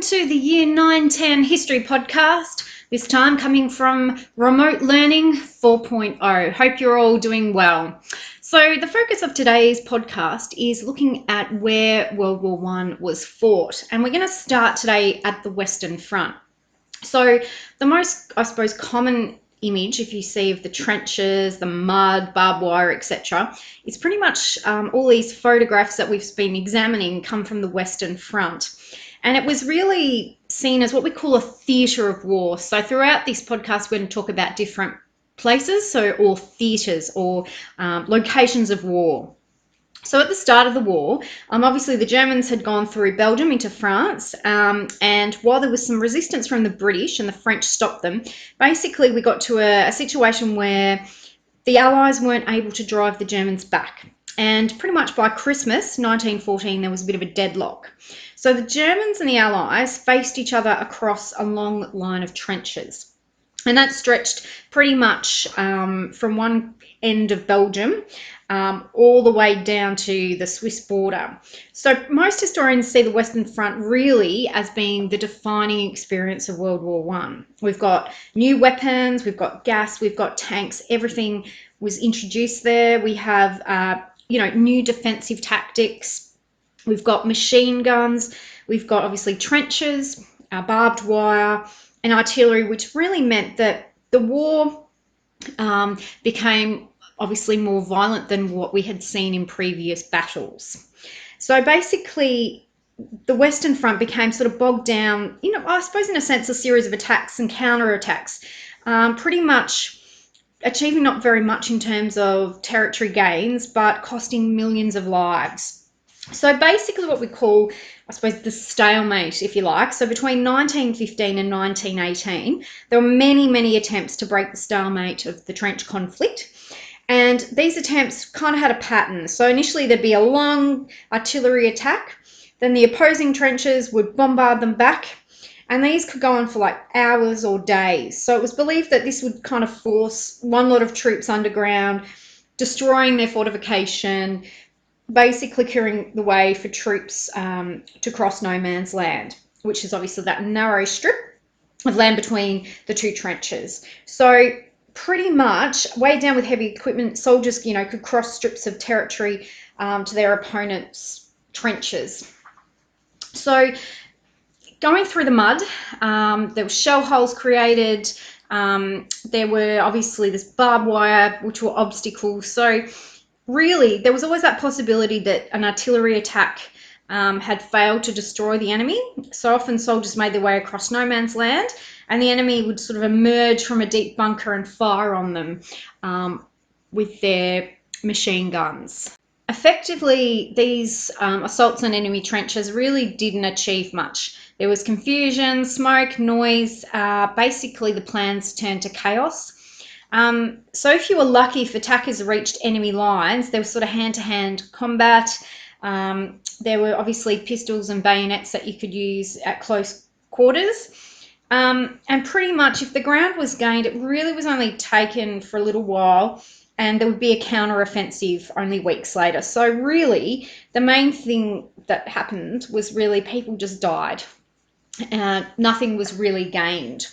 to the Year 910 History Podcast, this time coming from Remote Learning 4.0. Hope you're all doing well. So the focus of today's podcast is looking at where World War I was fought, and we're going to start today at the Western Front. So the most, I suppose, common image, if you see, of the trenches, the mud, barbed wire, etc., it's pretty much all these photographs that we've been examining come from the Western Front. And it was really seen as what we call a theatre of war. So throughout this podcast, we're going to talk about different places, or theatres, or locations of war. So at the start of the war, obviously the Germans had gone through Belgium into France, and while there was some resistance from the British and the French stopped them, basically we got to a situation where the Allies weren't able to drive the Germans back. And pretty much by Christmas 1914, there was a bit of a deadlock. So the Germans and the Allies faced each other across a long line of trenches. And that stretched pretty much from one end of Belgium all the way down to the Swiss border. So most historians see the Western Front really as being the defining experience of World War I. We've got new weapons, we've got gas, we've got tanks, everything was introduced there. We have new defensive tactics. We've got machine guns. We've got obviously trenches, barbed wire, and artillery, which really meant that the war became obviously more violent than what we had seen in previous battles. So basically, the Western Front became sort of bogged down, I suppose in a sense, a series of attacks and counterattacks, pretty much achieving not very much in terms of territory gains, but costing millions of lives. So basically what we call, I suppose, the stalemate, if you like. So between 1915 and 1918, there were many, many attempts to break the stalemate of the trench conflict. And these attempts kind of had a pattern. So initially there'd be a long artillery attack, then the opposing trenches would bombard them back, and these could go on for like hours or days. So it was believed that this would kind of force one lot of troops underground, destroying their fortification, basically clearing the way for troops to cross no man's land, which is obviously that narrow strip of land between the two trenches. So pretty much, weighed down with heavy equipment, soldiers, could cross strips of territory to their opponents' trenches. So going through the mud, there were shell holes created. There were obviously this barbed wire, which were obstacles. So really, there was always that possibility that an artillery attack had failed to destroy the enemy. So often soldiers made their way across no man's land, and the enemy would sort of emerge from a deep bunker and fire on them with their machine guns. Effectively, these assaults on enemy trenches really didn't achieve much. There was confusion, smoke, noise. Basically, the plans turned to chaos. So if you were lucky, if attackers reached enemy lines, there was sort of hand-to-hand combat. There were obviously pistols and bayonets that you could use at close quarters. And pretty much if the ground was gained, it really was only taken for a little while, and there would be a counter-offensive only weeks later. So really, the main thing that happened was really people just died. Nothing was really gained.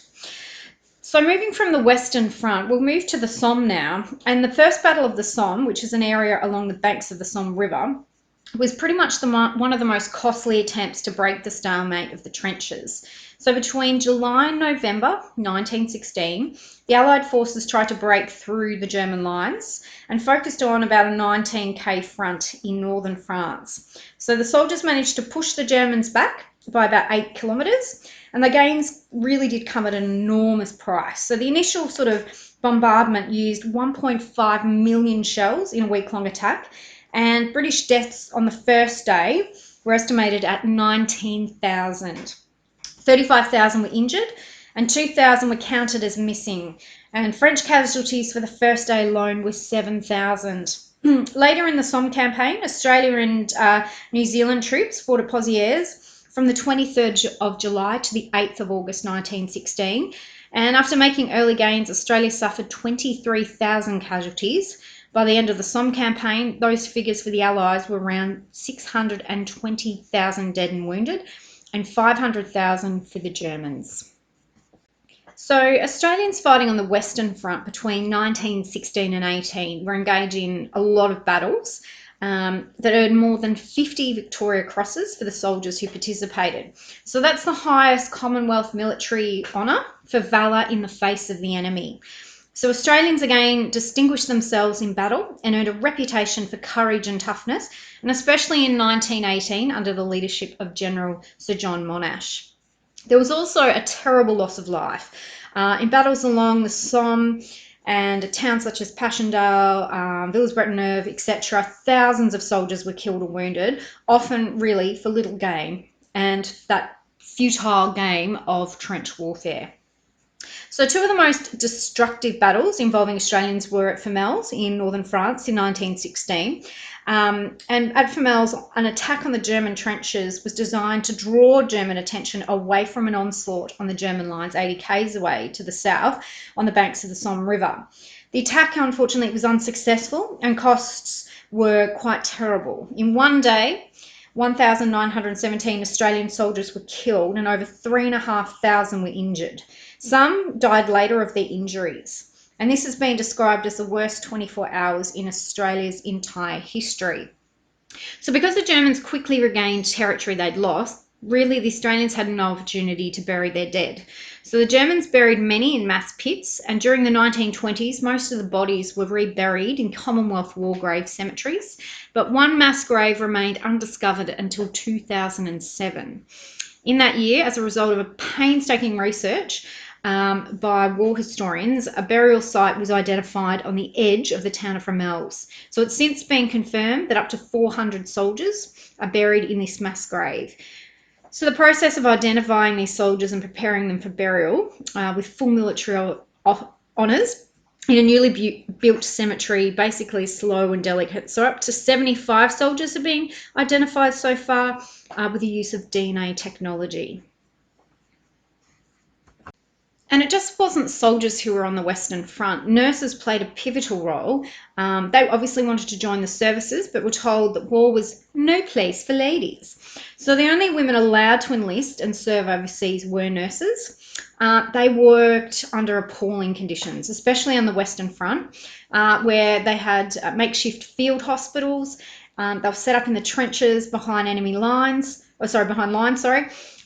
So moving from the Western Front, we'll move to the Somme now. And the First Battle of the Somme, which is an area along the banks of the Somme River, was pretty much one of the most costly attempts to break the stalemate of the trenches. So between July and November 1916, the Allied forces tried to break through the German lines and focused on about a 19k front in northern France. So the soldiers managed to push the Germans back by about 8 kilometres, and the gains really did come at an enormous price. So the initial sort of bombardment used 1.5 million shells in a week-long attack, and British deaths on the first day were estimated at 19,000. 35,000 were injured, and 2,000 were counted as missing. And French casualties for the first day alone were 7,000. Later in the Somme campaign, Australia and New Zealand troops fought at Pozieres from the 23rd of July to the 8th of August 1916. And after making early gains, Australia suffered 23,000 casualties. By the end of the Somme campaign, those figures for the Allies were around 620,000 dead and wounded, and 500,000 for the Germans. So Australians fighting on the Western Front between 1916 and 18 were engaged in a lot of battles that earned more than 50 Victoria Crosses for the soldiers who participated. So that's the highest Commonwealth military honour for valour in the face of the enemy. So Australians again distinguished themselves in battle and earned a reputation for courage and toughness, and especially in 1918 under the leadership of General Sir John Monash. There was also a terrible loss of life. In battles along the Somme and towns such as Passchendaele, Villers-Bretonneux, etc., thousands of soldiers were killed or wounded, often really for little gain, and that futile game of trench warfare. So two of the most destructive battles involving Australians were at Famelles in northern France in 1916. And at Famelles, an attack on the German trenches was designed to draw German attention away from an onslaught on the German lines 80 k's away to the south on the banks of the Somme River. The attack, unfortunately, was unsuccessful and costs were quite terrible. In one day, 1,917 Australian soldiers were killed and over 3,500 were injured. Some died later of their injuries, and this has been described as the worst 24 hours in Australia's entire history. So because the Germans quickly regained territory they'd lost, really the Australians had no opportunity to bury their dead. So the Germans buried many in mass pits, and during the 1920s, most of the bodies were reburied in Commonwealth war grave cemeteries, but one mass grave remained undiscovered until 2007. In that year, as a result of a painstaking research by war historians, a burial site was identified on the edge of the town of Famelles. So it's since been confirmed that up to 400 soldiers are buried in this mass grave. So the process of identifying these soldiers and preparing them for burial with full military honours in a newly built cemetery, basically slow and delicate. So up to 75 soldiers have been identified so far with the use of DNA technology. And it just wasn't soldiers who were on the Western Front. Nurses played a pivotal role. They obviously wanted to join the services, but were told that war was no place for ladies. So the only women allowed to enlist and serve overseas were nurses. They worked under appalling conditions, especially on the Western Front, where they had makeshift field hospitals. They were set up in the trenches behind lines.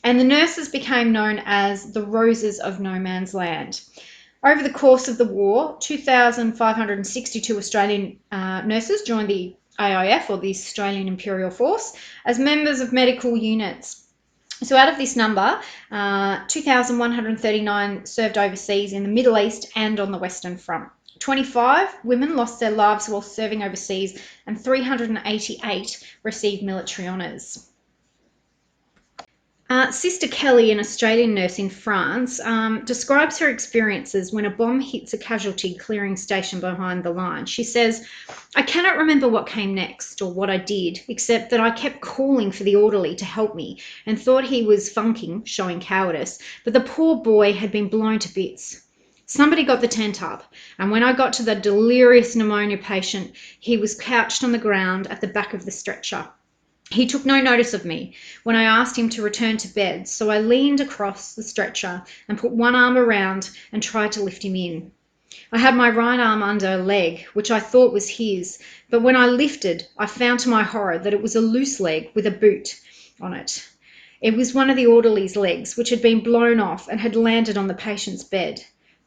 And the nurses became known as the Roses of No Man's Land. Over the course of the war, 2,562 Australian nurses joined the AIF, or the Australian Imperial Force, as members of medical units. So out of this number, 2,139 served overseas in the Middle East and on the Western Front. 25 women lost their lives while serving overseas, and 388 received military honours. Sister Kelly, an Australian nurse in France, describes her experiences when a bomb hits a casualty clearing station behind the line. She says, "I cannot remember what came next or what I did, except that I kept calling for the orderly to help me and thought he was funking, showing cowardice, but the poor boy had been blown to bits. Somebody got the tent up, and when I got to the delirious pneumonia patient, he was couched on the ground at the back of the stretcher. He took no notice of me when I asked him to return to bed, so I leaned across the stretcher and put one arm around and tried to lift him in. I had my right arm under a leg, which I thought was his, but when I lifted, I found to my horror that it was a loose leg with a boot on it. It was one of the orderly's legs, which had been blown off and had landed on the patient's bed.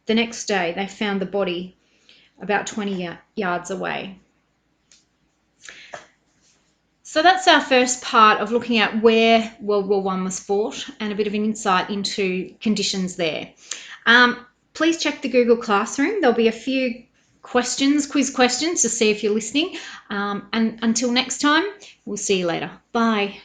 The next day, they found the body about 20 yards away." So that's our first part of looking at where World War I was fought and a bit of an insight into conditions there. Please check the Google Classroom. There'll be a few quiz questions to see if you're listening. And until next time, we'll see you later. Bye.